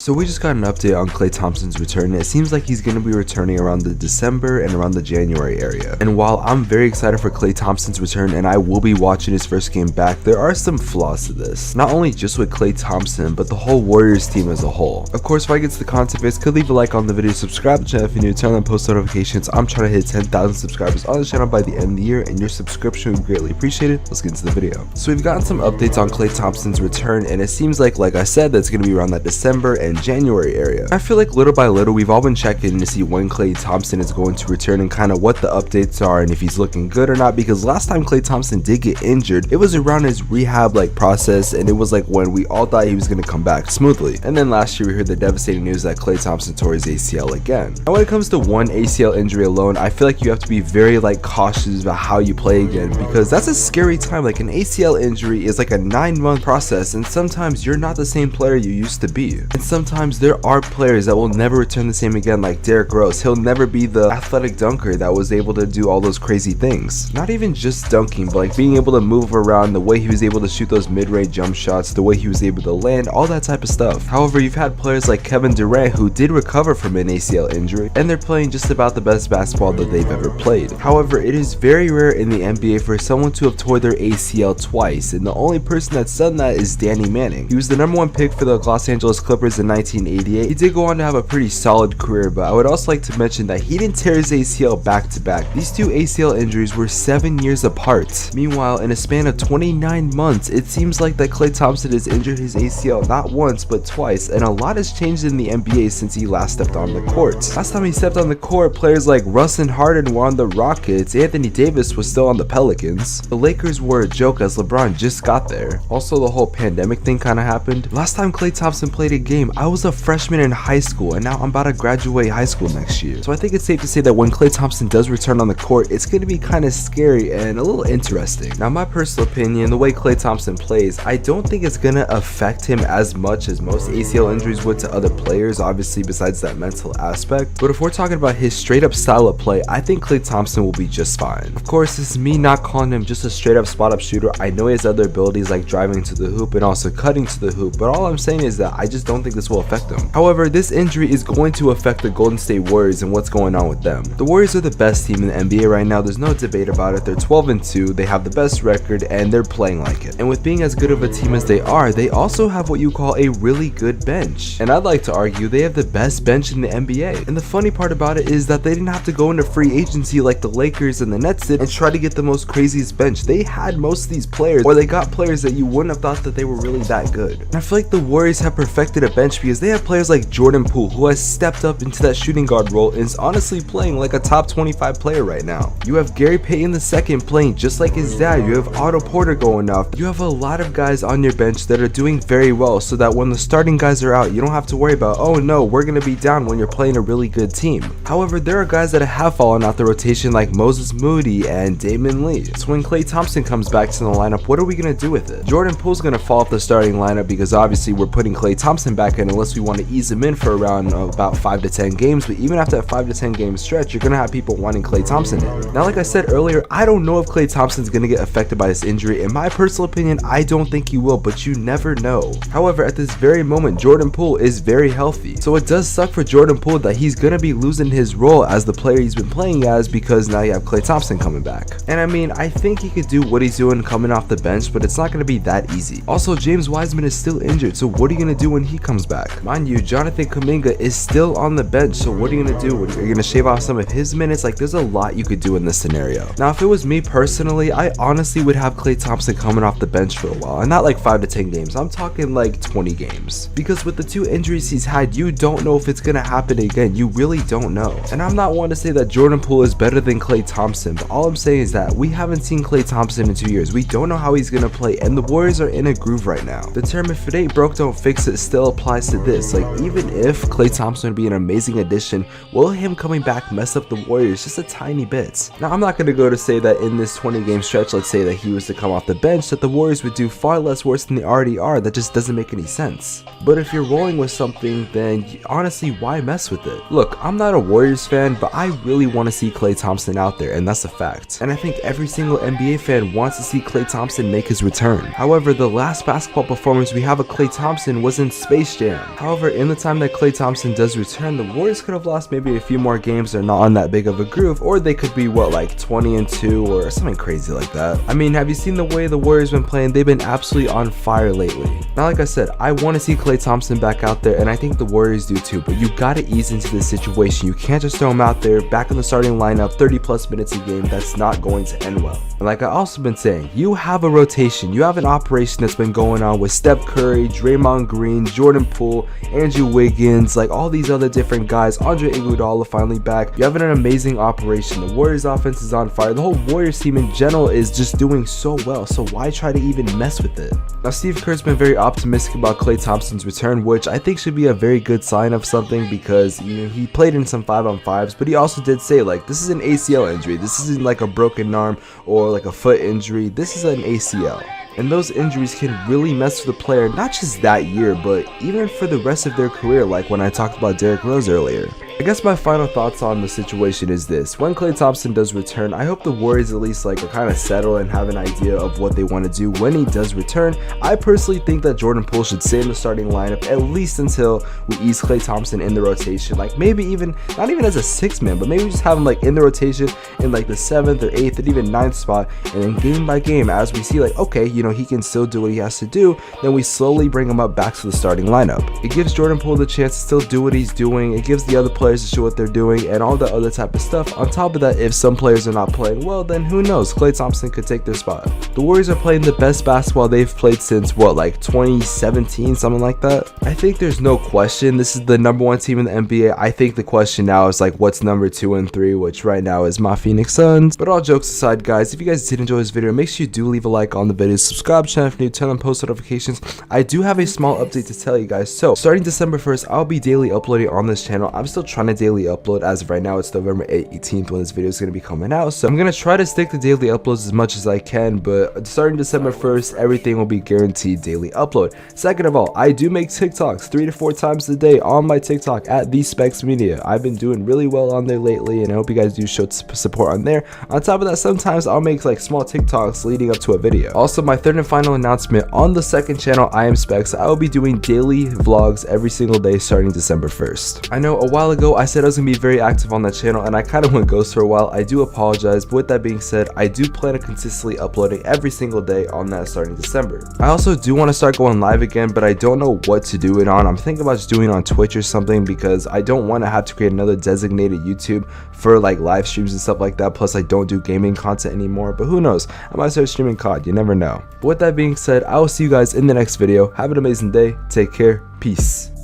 So we just got an update on Klay Thompson's return, and it seems like he's going to be returning around the December and around the January area. And while I'm very excited for Klay Thompson's return and I will be watching his first game back, there are some flaws to this. Not only just with Klay Thompson, but the whole Warriors team as a whole. Of course, if I get to the content phase, could leave a like on the video, subscribe to the channel if you're new, turn on post notifications. I'm trying to hit 10,000 subscribers on the channel by the end of the year, and your subscription would be greatly appreciated. Let's get into the video. So we've gotten some updates on Klay Thompson's return, and it seems like I said, that's going to be around that December and January area. I feel like little by little, we've all been checking to see when Klay Thompson is going to return and kind of what the updates are and if he's looking good or not, because last time Klay Thompson did get injured, it was around his rehab process, and it was when we all thought he was going to come back smoothly. And then last year we heard the devastating news that Klay Thompson tore his ACL again. Now when it comes to one ACL injury alone, I feel like you have to be very cautious about how you play again, because that's a scary time. An ACL injury is a 9-month process, and sometimes you're not the same player you used to be. And sometimes there are players that will never return the same again, like Derrick Rose. He'll never be the athletic dunker that was able to do all those crazy things. Not even just dunking, but being able to move around, the way he was able to shoot those mid-range jump shots, the way he was able to land, all that type of stuff. However, you've had players like Kevin Durant who did recover from an ACL injury, and they're playing just about the best basketball that they've ever played. However, it is very rare in the NBA for someone to have tore their ACL twice, and the only person that's done that is Danny Manning. He was the #1 pick for the Los Angeles Clippers in 1988. He did go on to have a pretty solid career, but I would also like to mention that he didn't tear his ACL back to back. These two ACL injuries were 7 years apart. Meanwhile, in a span of 29 months, it seems like that Klay Thompson has injured his ACL not once but twice, and a lot has changed in the NBA since he last stepped on the court. Last time he stepped on the court, players like Russ and Harden were on the Rockets, Anthony Davis was still on the Pelicans, the Lakers were a joke as LeBron just got there. Also, the whole pandemic thing kind of happened. Last time Klay Thompson played a game, I was a freshman in high school, and now I'm about to graduate high school next year. So I think it's safe to say that when Klay Thompson does return on the court, it's going to be kind of scary and a little interesting. Now, my personal opinion, the way Klay Thompson plays, I don't think it's going to affect him as much as most ACL injuries would to other players, obviously besides that mental aspect. But if we're talking about his straight up style of play, I think Klay Thompson will be just fine. Of course, this is me not calling him just a straight up spot up shooter. I know he has other abilities like driving to the hoop and also cutting to the hoop, but all I'm saying is that I just don't think this will affect him. However, this injury is going to affect the Golden State Warriors and what's going on with them. The Warriors are the best team in the NBA right now, there's no debate about it. They're 12-2, they have the best record, and they're playing like it. And with being as good of a team as they are, they also have what you call a really good bench. And I'd like to argue they have the best bench in the NBA. And the funny part about it is that they didn't have to go into free agency like the Lakers and the Nets did and try to get the most craziest bench. They had most of these players, or they got players that you wouldn't have thought that they were really that good. And I feel like the Warriors have perfected a bench because they have players like Jordan Poole, who has stepped up into that shooting guard role and is honestly playing like a top 25 player right now. You have Gary Payton II playing just like his dad. You have Otto Porter going off. You have a lot of guys on your bench that are doing very well, so that when the starting guys are out, you don't have to worry about, oh no, we're going to be down when you're playing a really good team. However, there are guys that have fallen out the rotation like Moody and Damon Lee. So when Klay Thompson comes back to the lineup, what are we going to do with it? Jordan Poole's going to fall off the starting lineup because obviously we're putting Klay Thompson back in unless we want to ease him in for around about 5 to 10 games. But even after that 5 to 10 game stretch, you're going to have people wanting Klay Thompson in. Now, like I said earlier, I don't know if Klay Thompson's going to get affected by this injury. In my personal opinion, I don't think he will, but you never know. However, at this very moment, Jordan Poole is very healthy. So it does suck for Jordan Poole that he's going to be losing his role as the player he's been playing as, because now you have Klay Thompson coming back. And I mean, I think he could do what he's doing coming off the bench, but it's not going to be that easy. Also, James Wiseman is still injured, so what are you going to do when he comes back? Mind you, Jonathan Kuminga is still on the bench, so what are you going to do? Are you going to shave off some of his minutes? There's a lot you could do in this scenario. Now, if it was me personally, I honestly would have Klay Thompson coming off the bench for a while, and not 5 to 10 games. I'm talking 20 games. Because with the 2 injuries he's had, you don't know if it's going to happen again. You really don't know. And I'm not one to say that Jordan Poole is better than Klay Thompson, but all I'm saying is that we haven't seen Klay Thompson in 2 years. We don't know how he's going to play, and the Warriors are in a groove right now. The term "if it ain't broke, don't fix it" still applies to this. Even if Klay Thompson would be an amazing addition, will him coming back mess up the Warriors just a tiny bit? Now, I'm not going to go to say that in this 20 game stretch, let's say that he was to come off the bench, that the Warriors would do far less worse than they already are. That just doesn't make any sense. But if you're rolling with something, then honestly, why mess with it? Look, I'm not a Warriors fan, but I really want to see Klay Thompson out there, and that's a fact. And I think every single NBA fan wants to see Klay Thompson make his return. However, the last basketball performance we have of Klay Thompson was in Space Jam. him. However, in the time that Klay Thompson does return, the Warriors could have lost maybe a few more games. They're not on that big of a groove, or they could be what, like 20-2 or something crazy like that. I mean, have you seen the way the Warriors been playing? They've been absolutely on fire lately. Now, like I said, I want to see Klay Thompson back out there, and I think the Warriors do too, but you got to ease into this situation. You can't just throw him out there back in the starting lineup 30+ minutes a game. That's not going to end well. And like I also been saying, you have a rotation, you have an operation that's been going on with Steph Curry, Draymond Green, Jordan Poole, Andrew Wiggins, like all these other different guys. Andre Iguodala finally back. You have an amazing operation. The Warriors offense is on fire. The whole Warriors team in general is just doing so well, so why try to even mess with it? Now, Steve Kerr's been very optimistic about Klay Thompson's return, which I think should be a very good sign of something, because he played in some 5-on-5s, but he also did say, like, this is an ACL injury. This isn't like a broken arm or like a foot injury. This is an ACL. And those injuries can really mess with the player, not just that year, but even for the rest of their career, like when I talked about Derrick Rose earlier. I guess my final thoughts on the situation is this: when Klay Thompson does return, I hope the Warriors at least like are kind of settled and have an idea of what they want to do when he does return. I personally think that Jordan Poole should stay in the starting lineup at least until we ease Klay Thompson in the rotation, like maybe even not even as a 6-man, but maybe just have him like in the rotation in like the 7th or 8th and even 9th spot, and then game by game, as we see like, okay, he can still do what he has to do, then we slowly bring him up back to the starting lineup. It gives Jordan Poole the chance to still do what he's doing. It gives the other players to show what they're doing and all the other type of stuff. On top of that, if some players are not playing well, then who knows, Klay Thompson could take their spot. The Warriors are playing the best basketball they've played since what, like 2017, something like that. I think there's no question this is the #1 team in the NBA. I think the question now is like, what's number 2 and 3, which right now is my Phoenix Suns. But all jokes aside, guys, if you guys did enjoy this video, make sure you do leave a like on the video, subscribe to the channel if you're new, turn on post notifications. I do have a small update to tell you guys. So starting December 1st, I'll be daily uploading on this channel. I'm still trying to daily upload. As of right now, it's November 18th when this video is going to be coming out, so I'm going to try to stick to daily uploads as much as I can, but starting December 1st, everything will be guaranteed daily upload. Second of all, I do make TikToks 3 to 4 times a day on my TikTok at the Spex Media. I've been doing really well on there lately, and I hope you guys do show support on there. On top of that, sometimes I'll make like small TikToks leading up to a video. Also, my third and final announcement, on the second channel, I am Spex. I will be doing daily vlogs every single day starting December 1st. I know a while ago I said I was going to be very active on that channel, and I kind of went ghost for a while. I do apologize, but with that being said, I do plan on consistently uploading every single day on that starting December. I also do want to start going live again, but I don't know what to do it on. I'm thinking about just doing it on Twitch or something, because I don't want to have to create another designated YouTube for like live streams and stuff like that. Plus, I don't do gaming content anymore, but who knows, I might start streaming COD, you never know. But with that being said, I will see you guys in the next video. Have an amazing day, take care, peace.